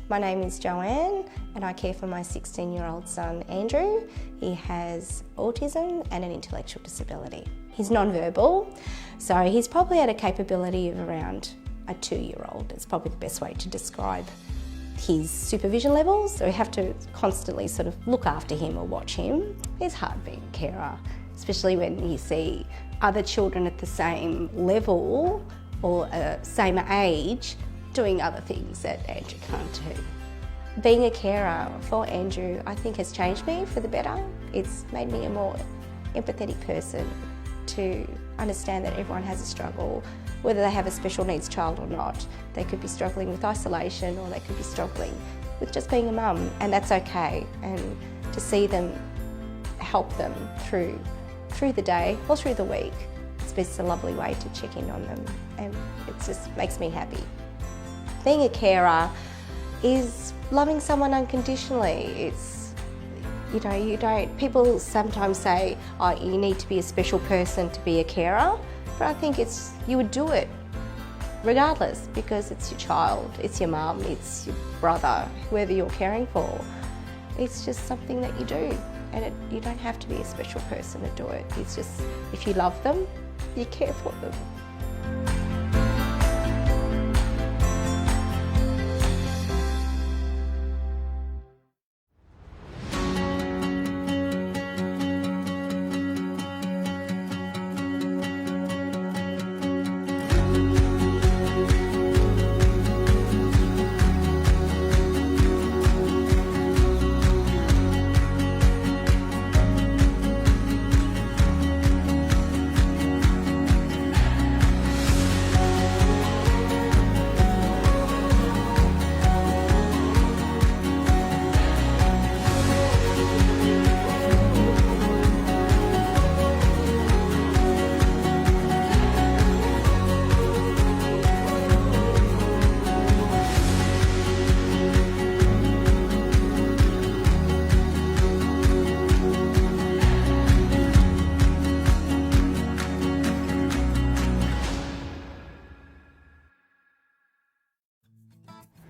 My name is Joanne and I care for my 16-year-old son Andrew. He has autism and an intellectual disability. He's non-verbal, so he's probably at a capability of around a 2-year-old. It's probably the best way to describe his supervision levels. So we have to constantly sort of look after him or watch him. It's hard being a carer, especially when you see other children at the same level or same age doing other things that Andrew can't do. Being a carer for Andrew, I think, has changed me for the better. It's made me a more empathetic person to understand that everyone has a struggle, whether they have a special needs child or not. They could be struggling with isolation or they could be struggling with just being a mum, and that's okay. And to see them, help them through the day or through the week, it's a lovely way to check in on them, and it just makes me happy. Being a carer is loving someone unconditionally. It's, people sometimes say, oh, you need to be a special person to be a carer, but I think you would do it regardless, because it's your child, it's your mum, it's your brother, whoever you're caring for. It's just something that you do, and you don't have to be a special person to do it. It's just, if you love them, you care for them.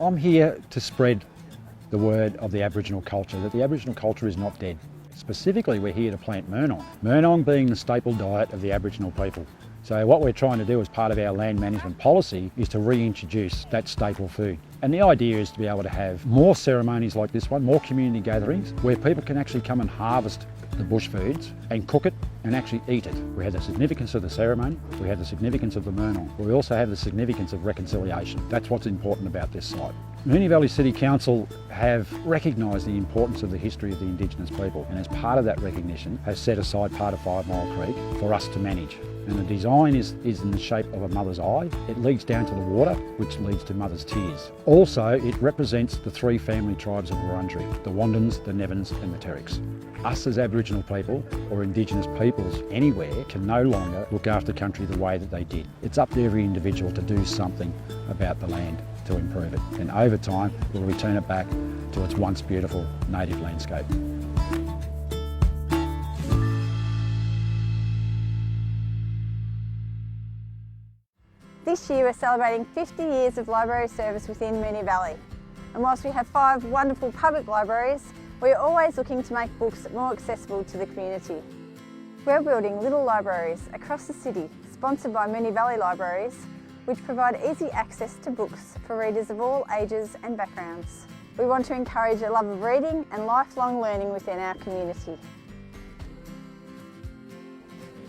I'm here to spread the word of the Aboriginal culture, that the Aboriginal culture is not dead. Specifically, we're here to plant Moonee. Moonee being the staple diet of the Aboriginal people. So what we're trying to do as part of our land management policy is to reintroduce that staple food. And the idea is to be able to have more ceremonies like this one, more community gatherings, where people can actually come and harvest the bush foods and cook it and actually eat it. We have the significance of the ceremony, we have the significance of the Moonee, but we also have the significance of reconciliation. That's what's important about this site. Moonee Valley City Council have recognised the importance of the history of the Indigenous people, and as part of that recognition has set aside part of 5 Mile Creek for us to manage. And the design is in the shape of a mother's eye. It leads down to the water, which leads to mother's tears. Also, it represents the 3 family tribes of Wurundjeri, the Wandins, the Nevins and the Terricks. Us as Aboriginal people, or Indigenous peoples anywhere, can no longer look after country the way that they did. It's up to every individual to do something about the land to improve it. And over time, we'll return it back to its once beautiful native landscape. This year we're celebrating 50 years of library service within Moonee Valley. And whilst we have 5 wonderful public libraries, we are always looking to make books more accessible to the community. We're building little libraries across the city, sponsored by Moonee Valley Libraries, which provide easy access to books for readers of all ages and backgrounds. We want to encourage a love of reading and lifelong learning within our community.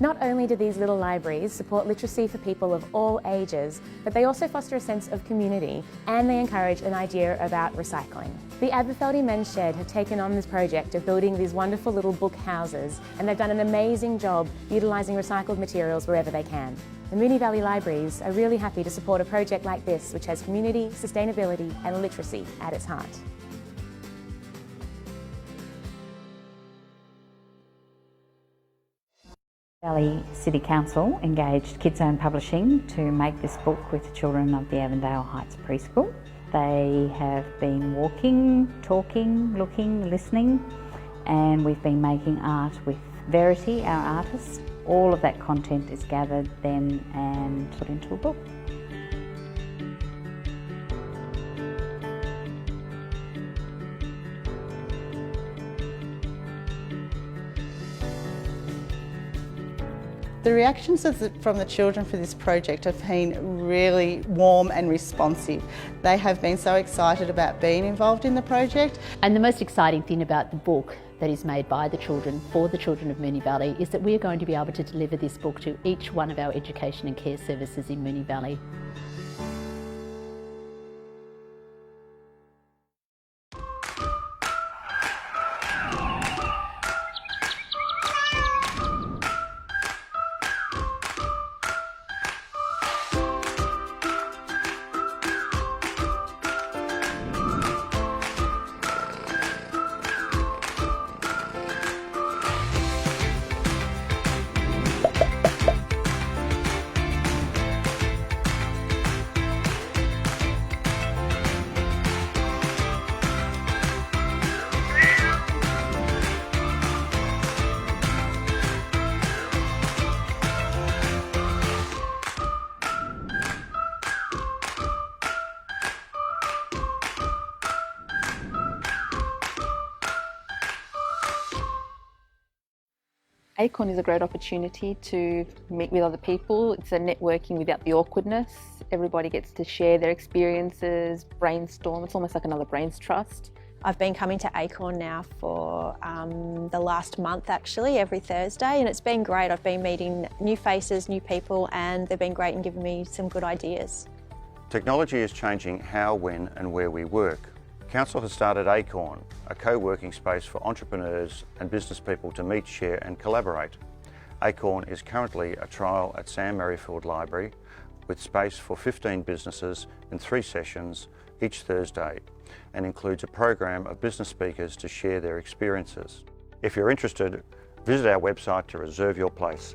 Not only do these little libraries support literacy for people of all ages, but they also foster a sense of community, and they encourage an idea about recycling. The Aberfeldy Men's Shed have taken on this project of building these wonderful little book houses, and they've done an amazing job utilising recycled materials wherever they can. The Moonee Valley Libraries are really happy to support a project like this, which has community, sustainability and literacy at its heart. Valley City Council engaged Kids Own Publishing to make this book with the children of the Avondale Heights Preschool. They have been walking, talking, looking, listening, and we've been making art with Verity, our artist. All of that content is gathered then and put into a book. The reactions from the children for this project have been really warm and responsive. They have been so excited about being involved in the project. And the most exciting thing about the book that is made by the children for the children of Moonee Valley is that we are going to be able to deliver this book to each one of our education and care services in Moonee Valley. Acorn is a great opportunity to meet with other people. It's a networking without the awkwardness. Everybody gets to share their experiences, brainstorm. It's almost like another brains trust. I've been coming to Acorn now for the last month actually, every Thursday, and it's been great. I've been meeting new faces, new people, and they've been great in giving me some good ideas. Technology is changing how, when and where we work. Council has started Acorn, a co-working space for entrepreneurs and business people to meet, share and collaborate. Acorn is currently a trial at Sam Merrifield Library with space for 15 businesses in 3 sessions each Thursday, and includes a program of business speakers to share their experiences. If you're interested, visit our website to reserve your place.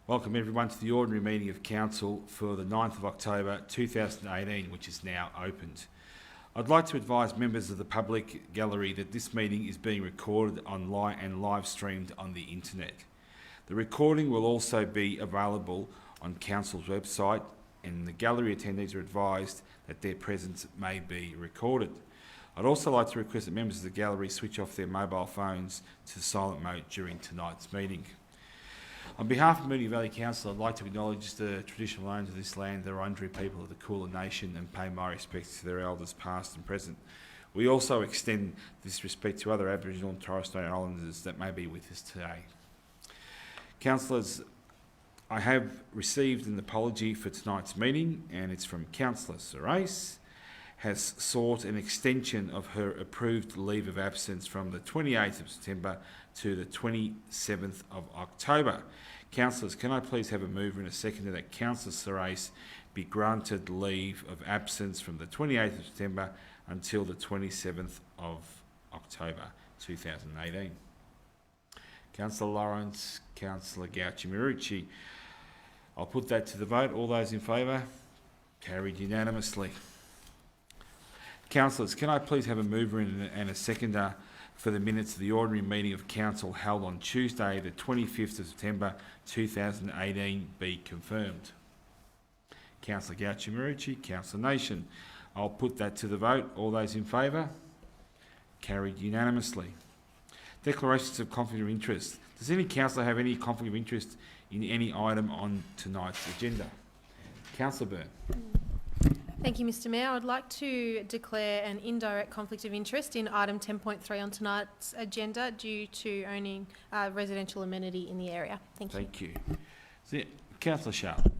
Welcome everyone to the ordinary meeting of Council for the 9th of October 2018, which is now opened. I'd like to advise members of the public gallery that this meeting is being recorded online and live streamed on the internet. The recording will also be available on Council's website and the gallery attendees are advised that their presence may be recorded. I'd also like to request that members of the gallery switch off their mobile phones to silent mode during tonight's meeting. On behalf of Moonee Valley Council, I'd like to acknowledge the traditional owners of this land, the Wurundjeri people of the Kulin Nation, and pay my respects to their elders past and present. We also extend this respect to other Aboriginal and Torres Strait Islanders that may be with us today. Councillors, I have received an apology for tonight's meeting, and it's from Councillor Serace, has sought an extension of her approved leave of absence from the 28th of September to the 27th of October. Councillors, can I please have a mover and a seconder that Councillor Serace be granted leave of absence from the 28th of September until the 27th of October 2018. Councillor Lawrence, Councillor Gauci-Marucci. I'll put that to the vote. All those in favour? Carried unanimously. Councillors, can I please have a mover and a seconder for the minutes of the ordinary meeting of Council held on Tuesday, the 25th of September 2018 be confirmed? Councillor Gauci-Marucci, Councillor Nation. I'll put that to the vote. All those in favour? Carried unanimously. Declarations of conflict of interest. Does any councillor have any conflict of interest in any item on tonight's agenda? Councillor Byrne. Thank you, Mr Mayor. I'd like to declare an indirect conflict of interest in item 10.3 on tonight's agenda due to owning residential amenity in the area. Thank you. Councillor Sharp.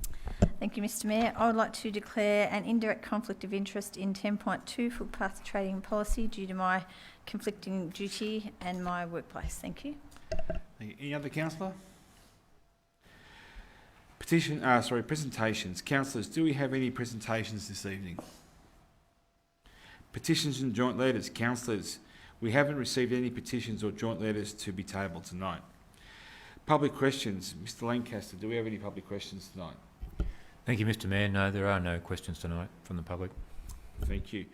Thank you, Mr Mayor. I would like to declare an indirect conflict of interest in 10.2 footpath trading policy due to my conflicting duty and my workplace. Thank you. Any other councillor? Presentations. Councillors, do we have any presentations this evening? Petitions and joint letters. Councillors, we haven't received any petitions or joint letters to be tabled tonight. Public questions. Mr Lancaster, do we have any public questions tonight? Thank you, Mr Mayor. No, there are no questions tonight from the public. Thank you.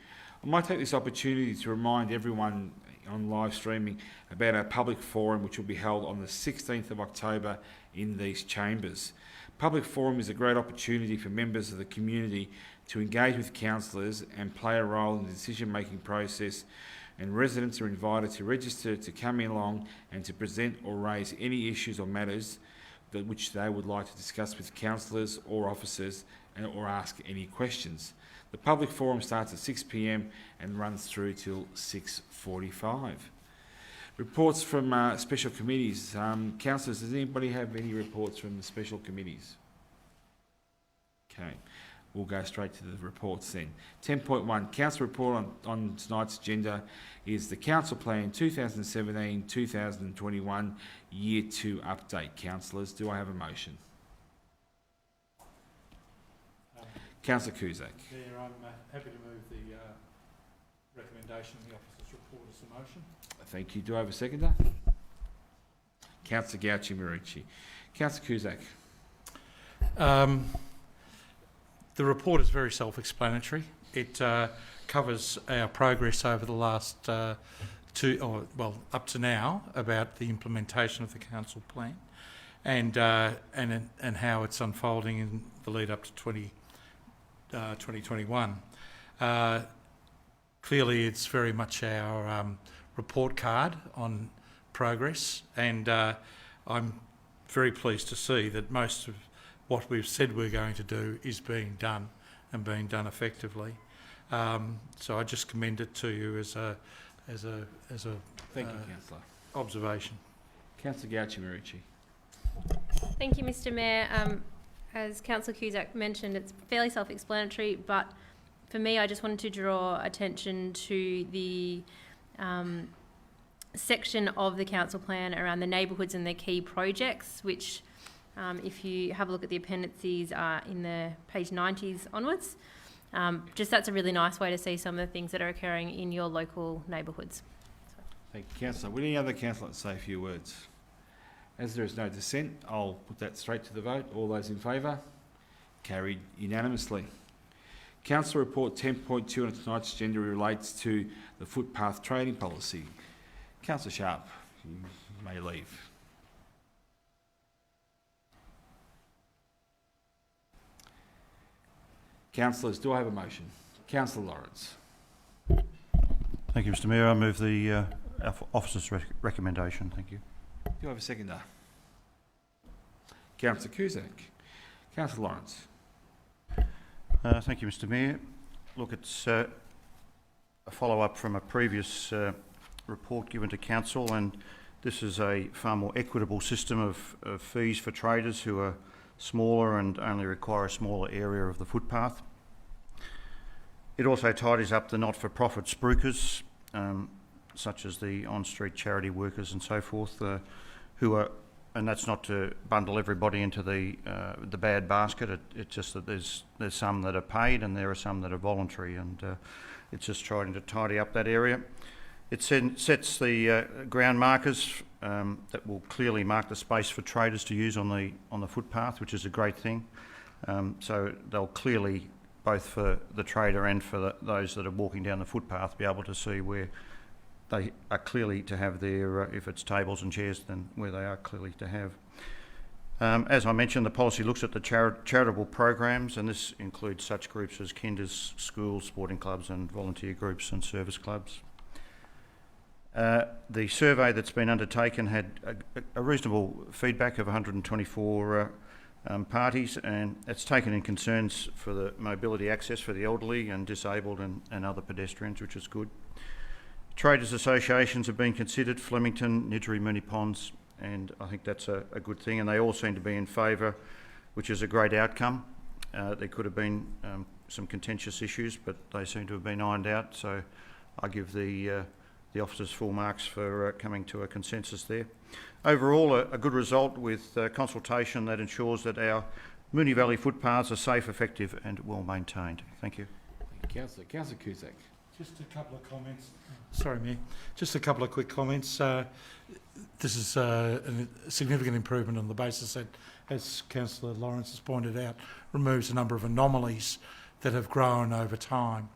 I might take this opportunity to remind everyone on live streaming about our public forum which will be held on the 16th of October in these chambers. Public forum is a great opportunity for members of the community to engage with councillors and play a role in the decision-making process, and residents are invited to register to come along and to present or raise any issues or matters which they would like to discuss with councillors or officers or ask any questions. The public forum starts at 6 p.m. and runs through till 6:45. Reports from special committees. Councillors, does anybody have any reports from the special committees? Okay, we'll go straight to the reports then. 10.1, Council report on tonight's agenda is the Council Plan 2017-2021 Year 2 update. Councillors, do I have a motion? Councillor Cusack. Chair, I'm happy to move the recommendation of the officer's report as a motion. Thank you. Do I have a seconder? Councillor Gauci-Marucci. Councillor Cusack. The report is very self-explanatory. It covers our progress over the last up to now about the implementation of the council plan, and how it's unfolding in the lead up to 2021. Clearly, it's very much our report card on progress, and I'm very pleased to see that most of what we've said we're going to do is being done and being done effectively. So I just commend it to you as a Thank you, Councillor. Observation. Councillor Gauci-Marucci. Thank you, Mr Mayor. As Councillor Cusack mentioned, it's fairly self-explanatory, but for me, I just wanted to draw attention to the section of the council plan around the neighbourhoods and their key projects, which, if you have a look at the appendices, are in the page 90s onwards. Just that's a really nice way to see some of the things that are occurring in your local neighbourhoods. Thank you, Councillor. Would any other councillor say a few words? As there is no dissent, I'll put that straight to the vote. All those in favour? Carried unanimously. Council report 10.2 on tonight's agenda relates to the footpath trading policy. Councillor Sharp, you may leave. Councillors, do I have a motion? Councillor Lawrence. Thank you, Mr Mayor. I move the officer's recommendation. Thank you. Do I have a seconder? Councillor Cusack. Councillor Lawrence. Thank you, Mr Mayor. Look, it's a follow-up from a previous report given to Council, and this is a far more equitable system of fees for traders who are smaller and only require a smaller area of the footpath. It also tidies up the not-for-profit spruikers, such as the on-street charity workers and so forth, who are, and that's not to bundle everybody into the bad basket. It's just that there's some that are paid and there are some that are voluntary, and it's just trying to tidy up that area. It sets the ground markers that will clearly mark the space for traders to use on the footpath, which is a great thing. So they'll clearly, both for the trader and for those that are walking down the footpath, be able to see where they are clearly to have their, if it's tables and chairs, then where they are clearly to have. As I mentioned, the policy looks at the charitable programs, and this includes such groups as kinders, schools, sporting clubs and volunteer groups and service clubs. The survey that's been undertaken had a reasonable feedback of 124 parties, and it's taken in concerns for the mobility access for the elderly and disabled and other pedestrians, which is good. Traders associations have been considered, Flemington, Nidgery, Moonee Ponds, and I think that's a good thing, and they all seem to be in favour, which is a great outcome. There could have been some contentious issues, but they seem to have been ironed out, so I give the officers full marks for coming to a consensus there. Overall, a good result with consultation that ensures that our Moonee Valley footpaths are safe, effective and well maintained. Thank you. Thank you, Councillor. Councillor Cusack. Just a couple of comments. Sorry, Mayor. Just a couple of quick comments. This is a significant improvement on the basis that, as Councillor Lawrence has pointed out, removes a number of anomalies that have grown over time.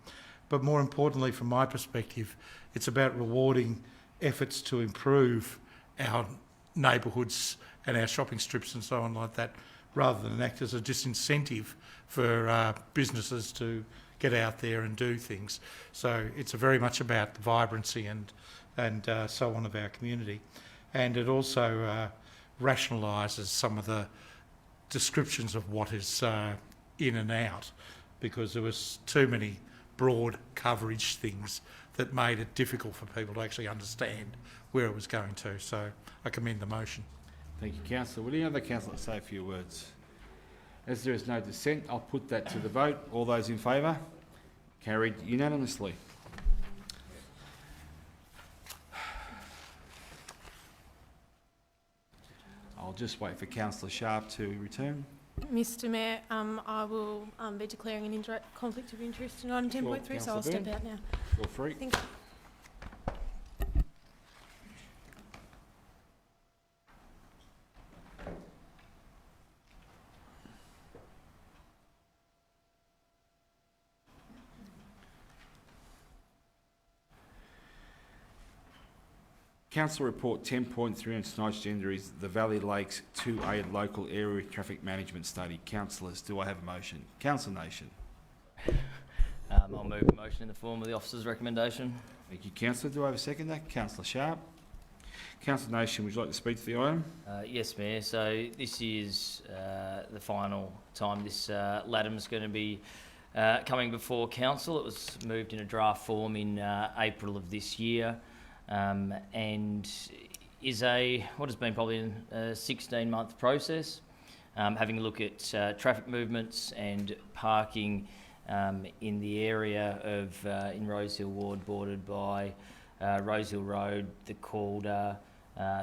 But more importantly, from my perspective, it's about rewarding efforts to improve our neighbourhoods and our shopping strips and so on like that, rather than act as a disincentive for businesses to get out there and do things. So it's very much about the vibrancy and so on of our community. And it also rationalises some of the descriptions of what is in and out, because there was too many broad coverage things that made it difficult for people to actually understand where it was going to. So I commend the motion. Thank you, Councillor. Will any other councillor say a few words? As there is no dissent, I'll put that to the vote. All those in favour? Carried unanimously. I'll just wait for Councillor Sharp to return. Mr Mayor, I will be declaring an indirect conflict of interest in item 10.3, so I'll step out now. Feel free. Thank you. Council Report 10.3 on tonight's agenda is the Valley Lakes 2A Local Area Traffic Management Study. Councillors, do I have a motion? Councillor Nation. I'll move the motion in the form of the officer's recommendation. Thank you, Councillor. Do I have a seconder? Councillor Sharp. Councillor Nation, would you like to speak to the item? Yes, Mayor. So this is the final time this LADM is going to be coming before Council. It was moved in a draft form in April of this year. And is what has been probably a 16-month process, having a look at traffic movements and parking in the area of in Rosehill Ward, bordered by Rosehill Road, the Calder,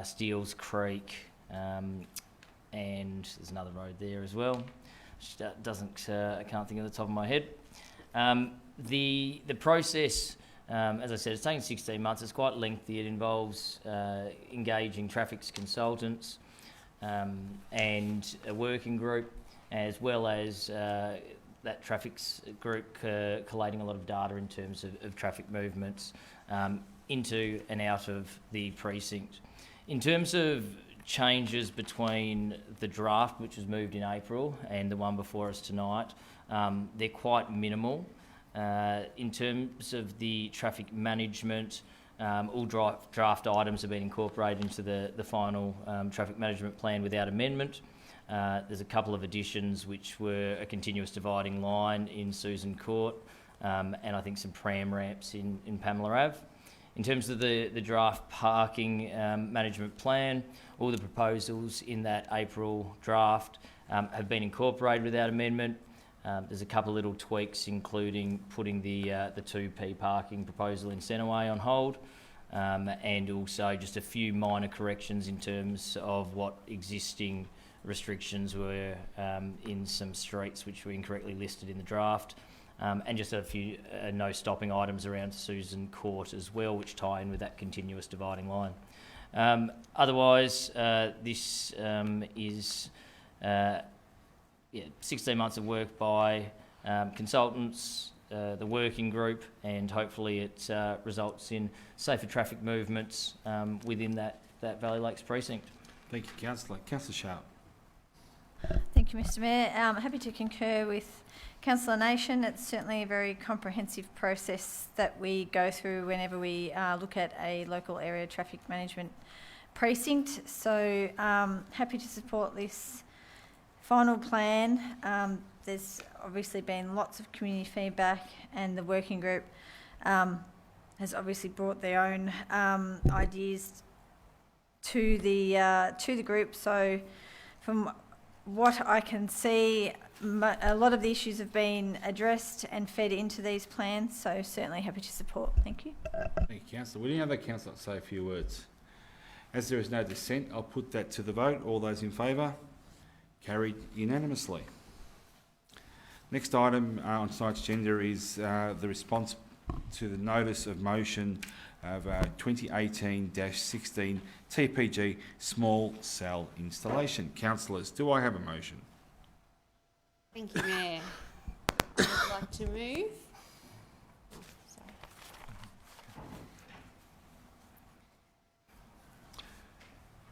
Steeles Creek, and there's another road there as well, which I can't think of the top of my head. The process, as I said, it's taken 16 months. It's quite lengthy. It involves engaging traffic consultants and a working group, as well as that traffic group collating a lot of data in terms of traffic movements into and out of the precinct. In terms of changes between the draft, which was moved in April, and the one before us tonight. They're quite minimal. In terms of the traffic management, all draft items have been incorporated into the final traffic management plan without amendment. There's a couple of additions which were a continuous dividing line in Susan Court, and I think some pram ramps in Pamela Ave. In terms of the draft parking management plan, all the proposals in that April draft have been incorporated without amendment. There's a couple of little tweaks, including putting the 2P parking proposal in Centreway on hold, and also just a few minor corrections in terms of what existing restrictions were in some streets which were incorrectly listed in the draft. And just a few no stopping items around Susan Court as well, which tie in with that continuous dividing line. Otherwise, this is 16 months of work by consultants, the working group, and hopefully it results in safer traffic movements within that Valley Lakes precinct. Thank you, Councillor. Councillor Sharp. Thank you, Mr Mayor. Happy to concur with Councillor Nation. It's certainly a very comprehensive process that we go through whenever we look at a local area traffic management precinct. So happy to support this final plan. There's obviously been lots of community feedback, and the working group has obviously brought their own ideas to the group. So from what I can see, a lot of the issues have been addressed and fed into these plans, so certainly happy to support. Thank you. Thank you, Councillor. Would any other councillor say a few words? As there is no dissent, I'll put that to the vote. All those in favour? Carried unanimously. Next item on tonight's agenda is the response to the notice of motion of 2018-16 TPG small cell installation. Councillors, do I have a motion? Thank you, Mayor. I'd like to move.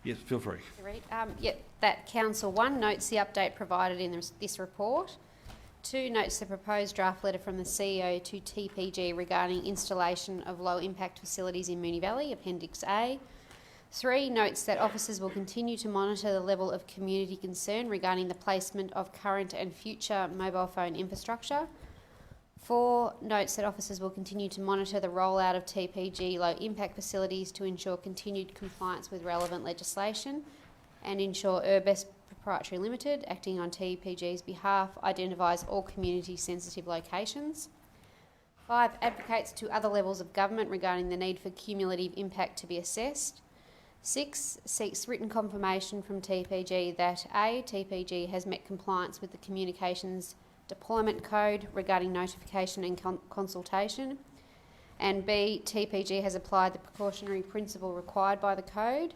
Yes, feel free. That Council 1 notes the update provided in this report. 2 notes the proposed draft letter from the CEO to TPG regarding installation of low impact facilities in Moonee Valley, Appendix A. 3 notes that officers will continue to monitor the level of community concern regarding the placement of current and future mobile phone infrastructure. 4 notes that officers will continue to monitor the rollout of TPG low impact facilities to ensure continued compliance with relevant legislation, and ensure Urbest Proprietary Limited, acting on TPG's behalf, identifies all community sensitive locations. 5 advocates to other levels of government regarding the need for cumulative impact to be assessed. 6 seeks written confirmation from TPG that A, TPG has met compliance with the Communications Deployment Code regarding notification and consultation, and B, TPG has applied the precautionary principle required by the code.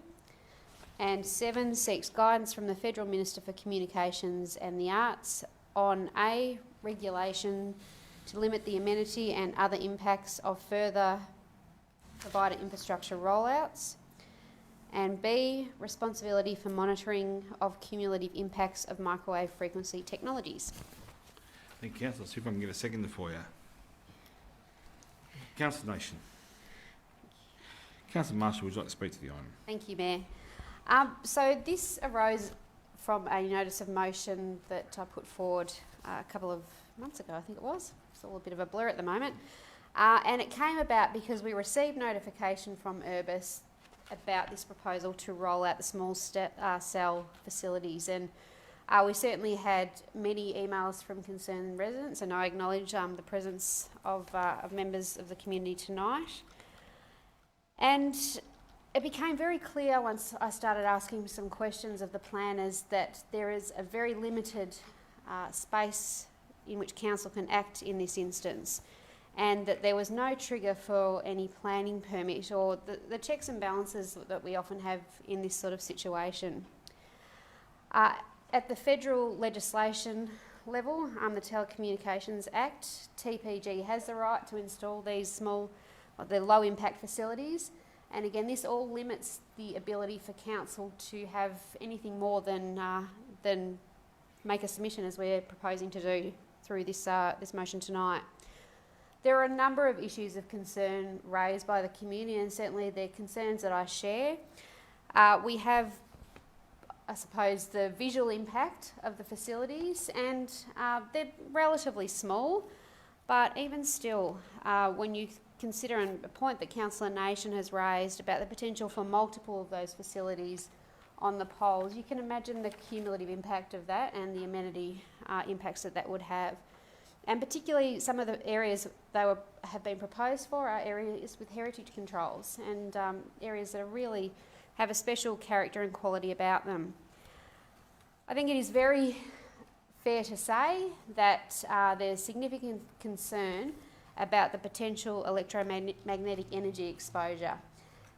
And 7 seeks guidance from the Federal Minister for Communications and the Arts on A, regulation to limit the amenity and other impacts of further provider infrastructure rollouts, and B, responsibility for monitoring of cumulative impacts of microwave frequency technologies. Thank you, Councillor. See if I can get a seconder for you. Councillor Nation. Councillor Marshall, would you like to speak to the item? Thank you, Mayor. So this arose from a notice of motion that I put forward a couple of months ago, I think it was. It's all a bit of a blur at the moment. And it came about because we received notification from Urbest about this proposal to roll out the small cell facilities, and we certainly had many emails from concerned residents, and I acknowledge the presence of members of the community tonight. And it became very clear once I started asking some questions of the planners that there is a very limited space in which council can act in this instance, and that there was no trigger for any planning permit or the checks and balances that we often have in this sort of situation. At the federal legislation level, the Telecommunications Act, TPG has the right to install these the low impact facilities, And again, this all limits the ability for council to have anything more than make a submission, as we're proposing to do through this motion tonight. There are a number of issues of concern raised by the community, and certainly they're concerns that I share. We have, I suppose, the visual impact of the facilities, and they're relatively small, but even still, when you consider a point that Councillor Nation has raised about the potential for multiple of those facilities on the poles, you can imagine the cumulative impact of that and the amenity impacts that would have. And particularly some of the areas that have been proposed for are areas with heritage controls and areas that really have a special character and quality about them. I think it is very fair to say that there's significant concern about the potential electromagnetic energy exposure.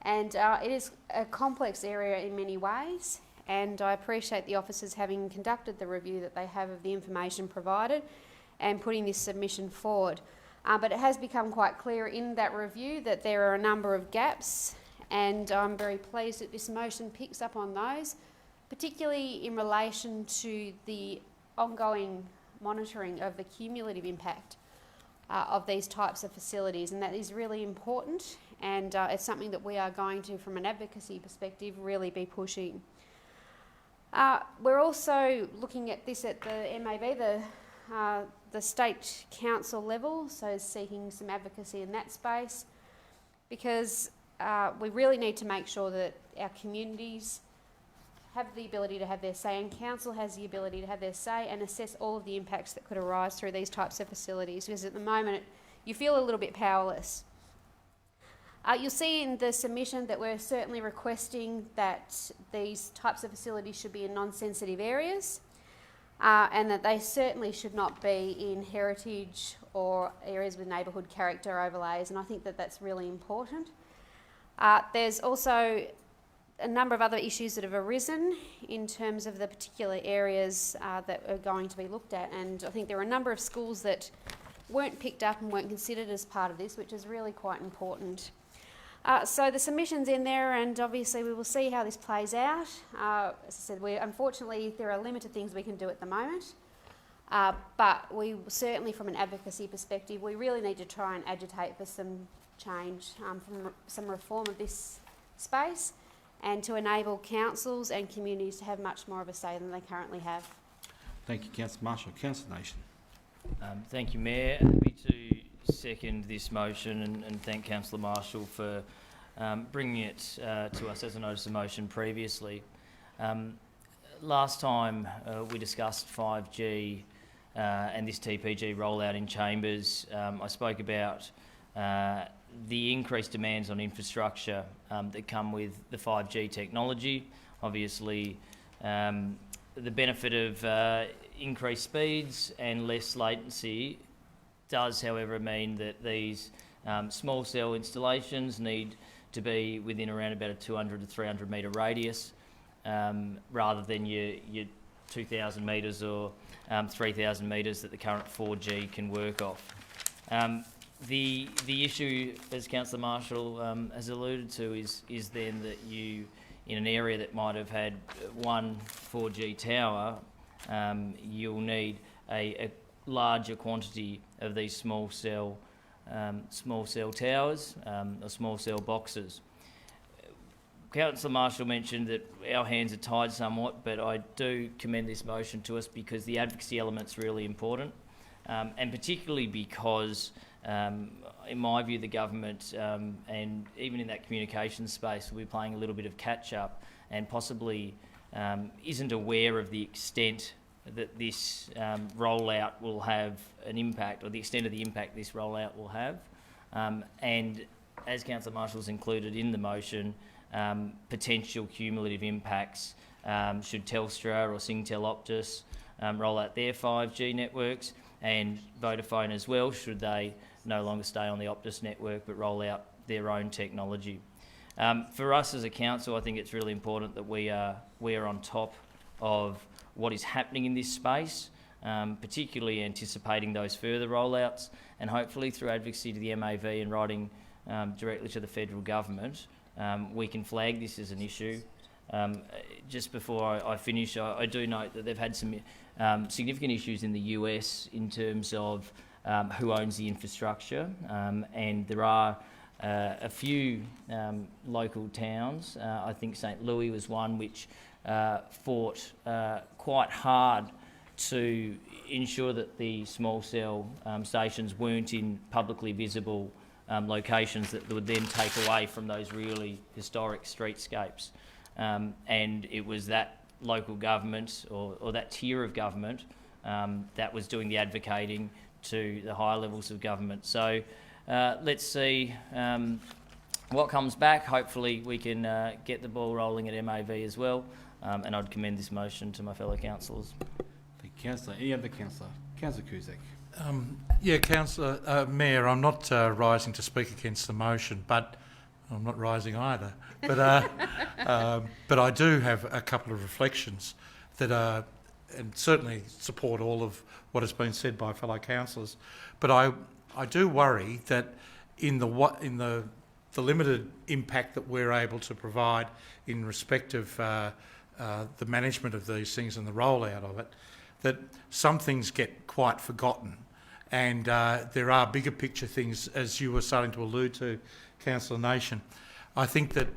And it is a complex area in many ways, and I appreciate the officers having conducted the review that they have of the information provided and putting this submission forward. But it has become quite clear in that review that there are a number of gaps, and I'm very pleased that this motion picks up on those, particularly in relation to the ongoing monitoring of the cumulative impact of these types of facilities, and that is really important, and it's something that we are going to, from an advocacy perspective, really be pushing. We're also looking at this at the MAV, the state council level, so seeking some advocacy in that space, because we really need to make sure that our communities have the ability to have their say, and council has the ability to have their say and assess all of the impacts that could arise through these types of facilities, because at the moment you feel a little bit powerless. You'll see in the submission that we're certainly requesting that these types of facilities should be in non-sensitive areas, and that they certainly should not be in heritage or areas with neighbourhood character overlays, and I think that that's really important. There's also a number of other issues that have arisen in terms of the particular areas that are going to be looked at, and I think there are a number of schools that weren't picked up and weren't considered as part of this, which is really quite important. So the submission's in there, and obviously we will see how this plays out. As I said, unfortunately there are limited things we can do at the moment, but we certainly, from an advocacy perspective, we really need to try and agitate for some change, from some reform of this space, and to enable councils and communities to have much more of a say than they currently have. Thank you, Councillor Marshall. Councillor Nation. Thank you, Mayor. Happy to second this motion and thank Councillor Marshall for bringing it to us as a notice of motion previously. Last time we discussed 5G and this TPG rollout in chambers, I spoke about the increased demands on infrastructure that come with the 5G technology. Obviously, the benefit of increased speeds and less latency does, however, mean that these small cell installations need to be within around about a 200 to 300 metre radius, rather than your 2,000 metres or 3,000 metres that the current 4G can work off. The issue, as Councillor Marshall has alluded to, is then that you, in an area that might have had one 4G tower, you'll need a larger quantity of these small cell towers or small cell boxes. Councillor Marshall mentioned that our hands are tied somewhat, but I do commend this motion to us because the advocacy element's really important, and particularly because in my view, the government and even in that communication space will be playing a little bit of catch-up and possibly isn't aware of the extent that this rollout will have an impact, or the extent of the impact this rollout will have. And as Councillor Marshall's included in the motion, potential cumulative impacts should Telstra or Singtel Optus roll out their 5G networks, and Vodafone as well, should they no longer stay on the Optus network but roll out their own technology. For us as a council, I think it's really important that we are on top of what is happening in this space, particularly anticipating those further rollouts, and hopefully through advocacy to the MAV and writing directly to the federal government, we can flag this as an issue. Just before I finish, I do note that they've had some significant issues in the US in terms of who owns the infrastructure, and there are a few local towns, I think St Louis was one, which fought quite hard to ensure that the small cell stations weren't in publicly visible locations that would then take away from those really historic streetscapes. And it was that local government or that tier of government that was doing the advocating to the higher levels of government. So let's see what comes back. Hopefully we can get the ball rolling at MAV as well, and I'd commend this motion to my fellow councillors. Thank you, Councillor. Any other councillor? Councillor Cusack. Yeah, Councillor, Mayor, I'm not rising to speak against the motion, but I'm not rising either. But but I do have a couple of reflections that are, and certainly support all of what has been said by fellow councillors. But I do worry that in the limited impact that we're able to provide in respect of the management of these things and the rollout of it, that some things get quite forgotten. And there are bigger picture things, as you were starting to allude to, Councillor Nation. I think that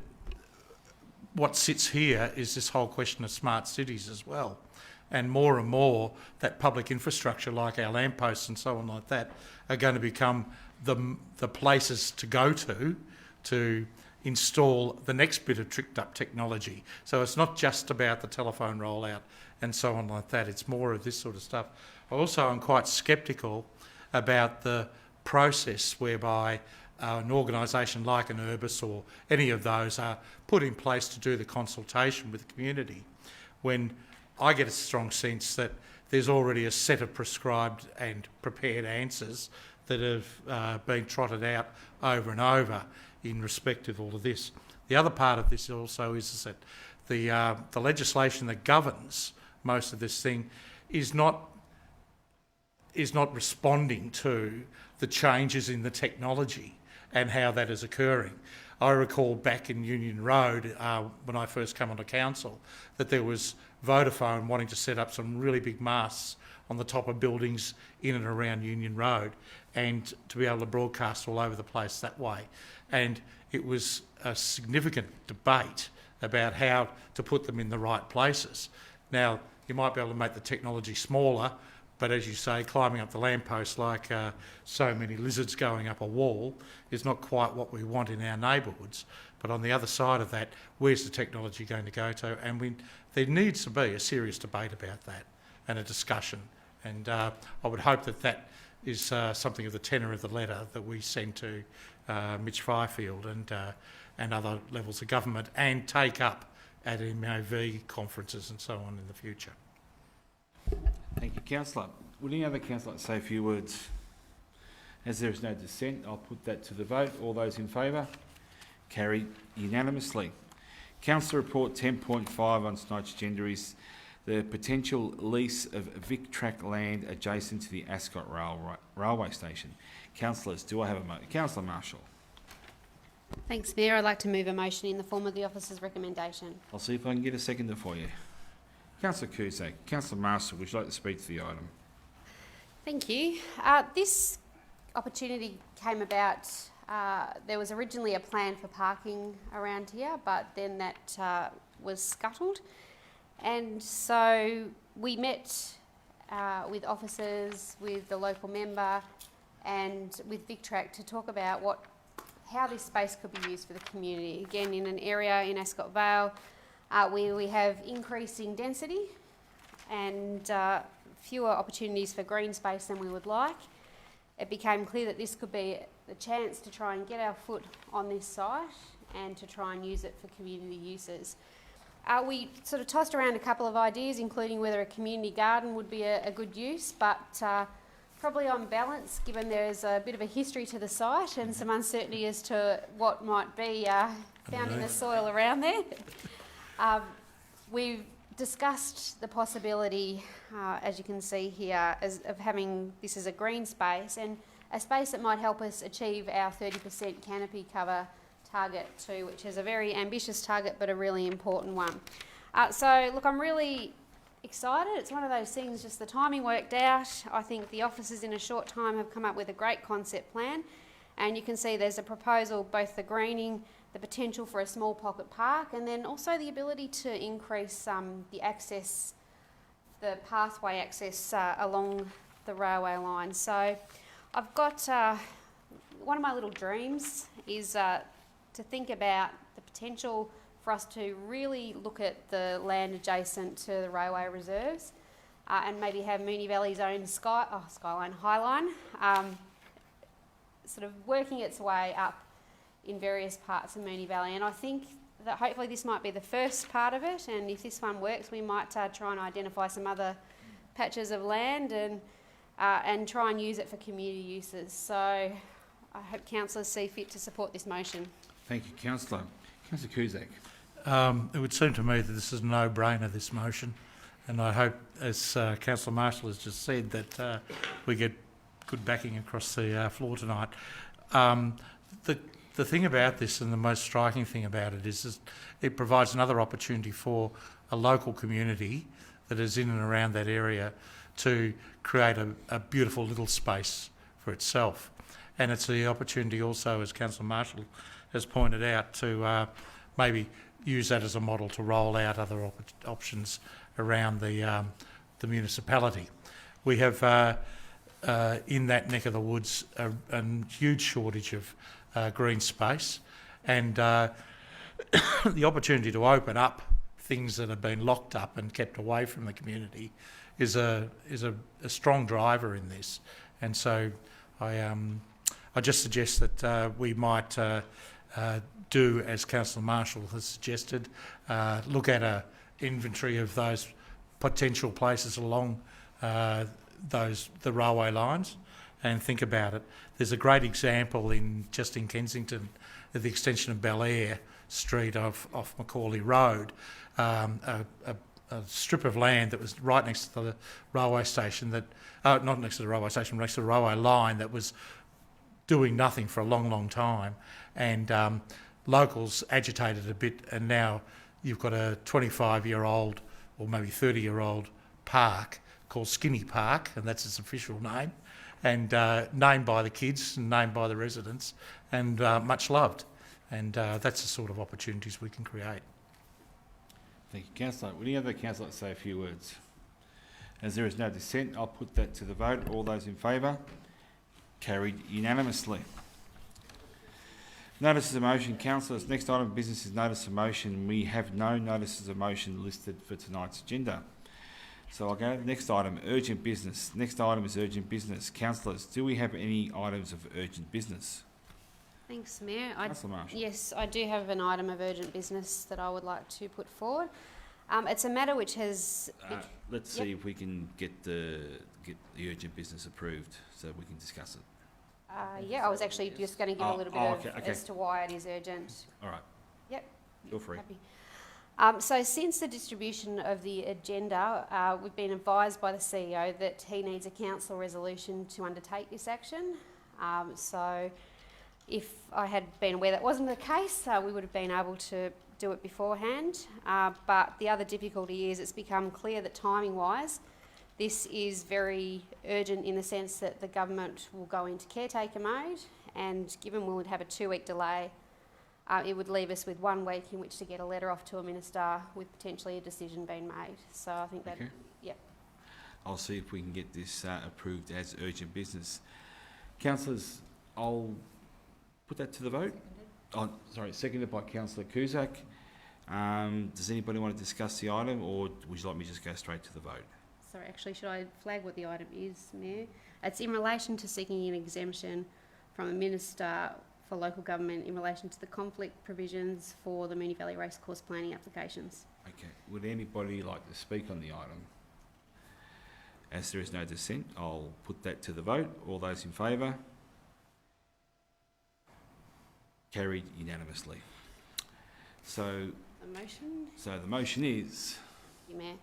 what sits here is this whole question of smart cities as well. And more that public infrastructure like our lampposts and so on like that are going to become the places to go to install the next bit of tricked up technology. So it's not just about the telephone rollout and so on like that, it's more of this sort of stuff. Also, I'm quite sceptical about the process whereby an organisation like an Urbis or any of those are put in place to do the consultation with the community, when I get a strong sense that there's already a set of prescribed and prepared answers that have been trotted out over and over in respect of all of this. The other part of this also is that the legislation that governs most of this thing is not responding to the changes in the technology and how that is occurring. I recall back in Union Road, when I first came onto council, that there was Vodafone wanting to set up some really big masts on the top of buildings in and around Union Road, and to be able to broadcast all over the place that way. And it was a significant debate about how to put them in the right places. Now, you might be able to make the technology smaller, but as you say, climbing up the lamppost like so many lizards going up a wall is not quite what we want in our neighbourhoods. But on the other side of that, where's the technology going to go to? And there needs to be a serious debate about that and a discussion. And I would hope that that is something of the tenor of the letter that we send to Mitch Fifield and other levels of government, and take up at MAV conferences and so on in the future. Thank you, Councillor. Would any other councillor like to say a few words? As there is no dissent, I'll put that to the vote. All those in favour? Carried unanimously. Councillor Report 10.5 on tonight's agenda is the potential lease of Vic Track land adjacent to the Ascot Railway Station. Councillors, do I have a motion? Councillor Marshall. Thanks, Mayor. I'd like to move a motion in the form of the officer's recommendation. I'll see if I can get a seconder for you. Councillor Cusack. Councillor Marshall, would you like to speak to the item? Thank you. This opportunity came about, there was originally a plan for parking around here, but then that was scuttled. And so we met with officers, with the local member and with VicTrack to talk about how this space could be used for the community. Again, in an area in Ascot Vale where we have increasing density and fewer opportunities for green space than we would like, it became clear that this could be the chance to try and get our foot on this site and to try and use it for community uses. We sort of tossed around a couple of ideas, including whether a community garden would be a good use, but probably on balance, given there's a bit of a history to the site and some uncertainty as to what might be found in the soil around there, we've discussed the possibility, as you can see here, of having this as a green space and a space that might help us achieve our 30% canopy cover target 2, which is a very ambitious target but a really important one. So look, I'm really excited. It's one of those things, just the timing worked out. I think the officers in a short time have come up with a great concept plan, and you can see there's a proposal, both the greening, the potential for a small pocket park, and then also the ability to increase the access, the pathway access along the railway line. So I've got, one of my little dreams is to think about the potential for us to really look at the land adjacent to the railway reserves and maybe have Moonee Valley's own Skyline Highline sort of working its way up in various parts of Moonee Valley. And I think that hopefully this might be the first part of it, and if this one works we might try and identify some other patches of land and try and use it for community uses. So I hope councillors see fit to support this motion. Thank you, Councillor. Councillor Cusack. It would seem to me that this is a no-brainer, this motion, and I hope, as Councillor Marshall has just said, that we get good backing across the floor tonight. The thing about this, and the most striking thing about it, is it provides another opportunity for a local community that is in and around that area to create a beautiful little space for itself. And it's the opportunity also, as Councillor Marshall has pointed out, to maybe use that as a model to roll out other options around the municipality. We have in that neck of the woods a huge shortage of green space, and the opportunity to open up things that have been locked up and kept away from the community is a strong driver in this. And so I just suggest that we might do as Councillor Marshall has suggested, look at an inventory of those potential places along the railway lines and think about it. There's a great example in Kensington, at the extension of Bel Air Street off Macaulay Road, a strip of land that was right next to the railway station, that not next to the railway station, next to the railway line, that was doing nothing for a long, long time, and locals agitated a bit, and now you've got a 25-year-old or maybe 30-year-old park called Skinny Park, and that's its official name, and named by the kids and named by the residents, and much loved. And that's the sort of opportunities we can create. Thank you, Councillor. Would any other councillor like to say a few words? As there is no dissent, I'll put that to the vote. All those in favour? Carried unanimously. Notices of motion. Councillors, next item of business is notice of motion. We have no notices of motion listed for tonight's agenda. So I'll go to the next item, urgent business. Next item is urgent business. Councillors, do we have any items of urgent business? Thanks, Mayor. Councillor Marshall. Yes, I do have an item of urgent business that I would like to put forward. It's a matter which has... let's see if we can get the urgent business approved so we can discuss it. Yeah, I was actually just going to give a little bit as to why it is urgent. All right. Yep. Feel free. Happy. So since the distribution of the agenda, we've been advised by the CEO that he needs a council resolution to undertake this action. So if I had been aware that wasn't the case, we would have been able to do it beforehand. But the other difficulty is it's become clear that timing-wise, this is very urgent in the sense that the government will go into caretaker mode, and given we would have a 2-week delay, it would leave us with 1 week in which to get a letter off to a minister with potentially a decision being made. So I think that, yep. I'll see if we can get this approved as urgent business. Councillors, I'll put that to the vote. Oh, sorry, seconded by Councillor Cusack. Does anybody want to discuss the item, or would you like me to just go straight to the vote? Sorry, actually, should I flag what the item is, Mayor? It's in relation to seeking an exemption from a minister for local government in relation to the conflict provisions for the Moonee Valley Racecourse planning applications. Okay. Would anybody like to speak on the item? As there is no dissent, I'll put that to the vote. All those in favour? Carried unanimously. So the motion? So the motion is? Thank you, Mayor.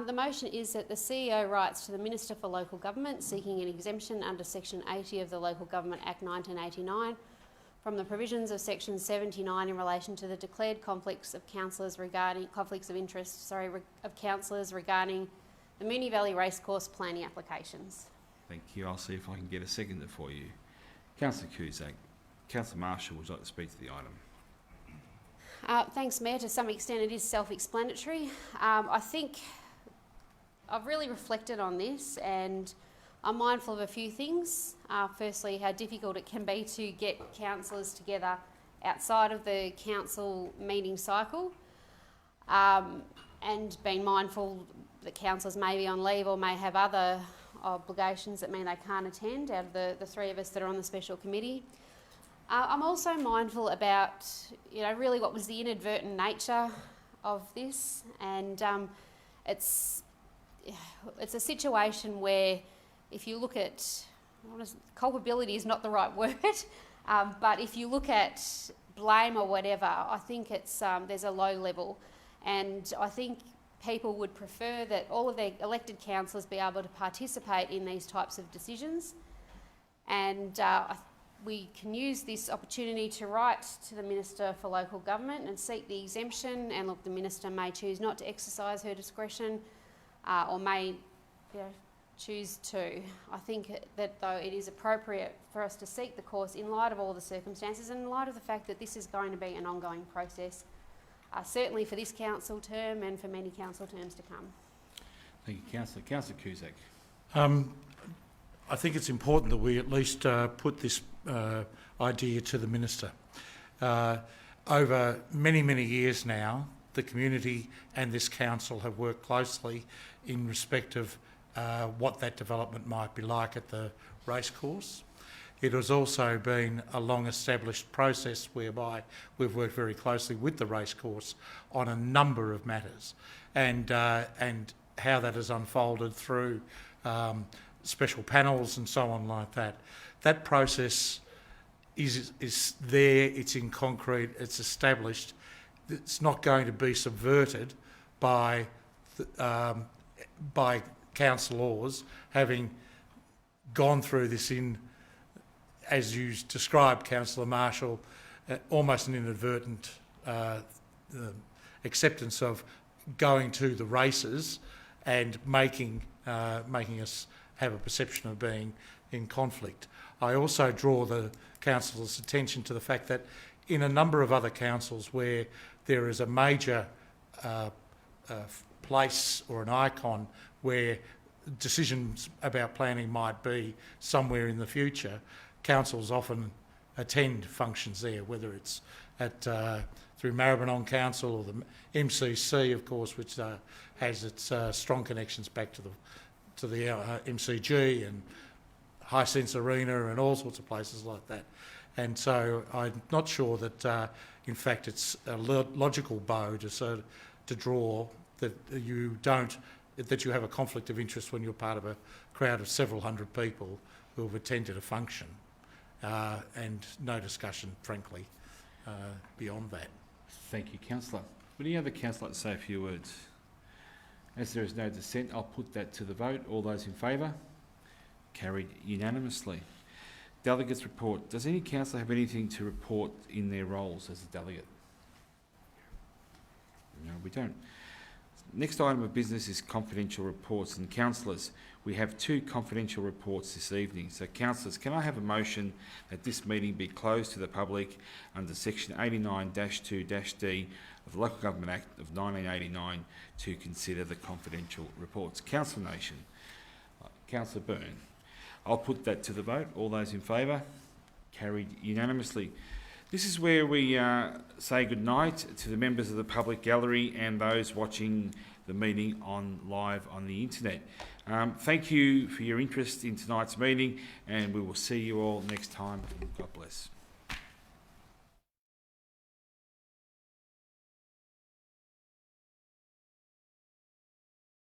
The motion is that the CEO writes to the Minister for Local Government seeking an exemption under Section 80 of the Local Government Act 1989 from the provisions of section 79 in relation to the declared conflicts of councillors regarding of councillors regarding the Moonee Valley Racecourse planning applications. Thank you. I'll see if I can get a seconder for you. Councillor Cusack. Councillor Marshall would like to speak to the item. Thanks, Mayor. To some extent it is self-explanatory. I think I've really reflected on this and I'm mindful of a few things. Firstly, how difficult it can be to get councillors together outside of the council meeting cycle, and being mindful that councillors may be on leave or may have other obligations that mean they can't attend out of the three of us that are on the special committee. I'm also mindful about, really what was the inadvertent nature of this, and it's a situation where if you look at, culpability is not the right word, but if you look at blame or whatever, I think it's there's a low level, and I think people would prefer that all of their elected councillors be able to participate in these types of decisions, and we can use this opportunity to write to the Minister for Local Government and seek the exemption, and look, the Minister may choose not to exercise her discretion or may choose to. I think that though it is appropriate for us to seek the course in light of all the circumstances and in light of the fact that this is going to be an ongoing process, certainly for this council term and for many council terms to come. Thank you, Councillor. Councillor Cusack. I think it's important that we at least put this idea to the Minister. Over many, many years now, the community and this council have worked closely in respect of what that development might be like at the racecourse. It has also been a long-established process whereby we've worked very closely with the racecourse on a number of matters, and how that has unfolded through special panels and so on like that. That process is there, it's in concrete, it's established. It's not going to be subverted by councillors having gone through this in, as you described, Councillor Marshall, almost an inadvertent acceptance of going to the races and making us have a perception of being in conflict. I also draw the councillors' attention to the fact that in a number of other councils where there is a major place or an icon where decisions about planning might be somewhere in the future, councils often attend functions there, whether it's at through Maribyrnong Council or the MCC, of course, which has its strong connections back to the MCG and Hisense Arena and all sorts of places like that. And so I'm not sure that, in fact, it's a logical bow to draw that you have a conflict of interest when you're part of a crowd of several hundred people who have attended a function, and no discussion, frankly, beyond that. Thank you, Councillor. Would any other councillor like to say a few words? As there is no dissent, I'll put that to the vote. All those in favour? Carried unanimously. Delegates report. Does any councillor have anything to report in their roles as a delegate? No, we don't. Next item of business is confidential reports, and councillors, we have 2 confidential reports this evening. So councillors, can I have a motion that this meeting be closed to the public under section 89-2-D of the Local Government Act of 1989 to consider the confidential reports? Councillor Nation. Councillor Byrne. I'll put that to the vote. All those in favour? Carried unanimously. This is where we say good night to the members of the public gallery and those watching the meeting live on the internet. Thank you for your interest in tonight's meeting, and we will see you all next time. God bless.